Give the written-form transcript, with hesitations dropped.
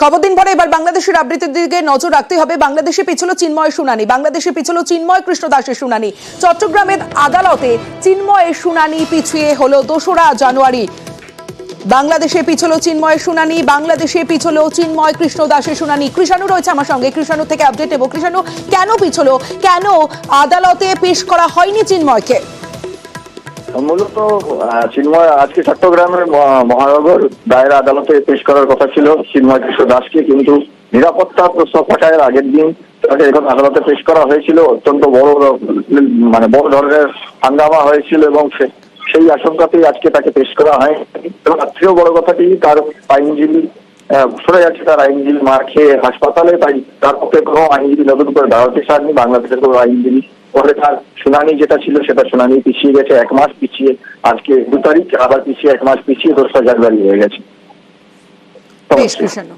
খবর দিন পরে এবার বাংলাদেশের আবৃত্তির দিকে নজর রাখতে হবে। বাংলাদেশে পিছল চিন্ময়ের শুনানি, বাংলাদেশে পিছল চিন্ময় কৃষ্ণ দাসের শুনানি। চট্টগ্রামের আদালতে চিন্ময়ের শুনানি পিছিয়ে হলো 2রা জানুয়ারি। বাংলাদেশে পিছল চিন্ময়ের শুনানি, বাংলাদেশে পিছল চিন্ময় কৃষ্ণ দাসের শুনানি। কৃষাণু রয়েছে আমার সঙ্গে, কৃষাণু থেকে আপডেট নেব। কৃষাণু, কেন পিছল, কেন আদালতে পেশ করা হয়নি চিন্ময়কে? মূলত চিন্ময় আজকে চট্টগ্রামের মহানগর দায়রা আদালতে পেশ করার কথা ছিল চিন্ময় কৃষ্ণ দাসকে, কিন্তু নিরাপত্তা প্রশ্ন ফাঁকায়ের আগের দিন তাকে এখন আদালতে পেশ করা হয়েছিল। অত্যন্ত বড় ধরনের হাঙ্গামা হয়েছিল এবং সেই আশঙ্কাতেই আজকে তাকে পেশ করা হয়। এবং তার থেকেও বড় কথাটি, তার আইনজীবী সরে যাচ্ছে, তার আইনজীবী মার খেয়ে হাসপাতালে, তাই তার পক্ষে কোনো আইনজীবী নতুন করে দাঁড়াতে চাননি বাংলাদেশের কোনো আইনজীবী। ফলে তার শুনানি যেটা ছিল সেটা শুনানি পিছিয়ে গেছে 1 মাস পিছিয়ে, আজকে 2 তারিখ, আবার পিছিয়ে 1 মাস পিছিয়ে 2রা জানুয়ারি হয়ে গেছে। বেশ কৃষাণু।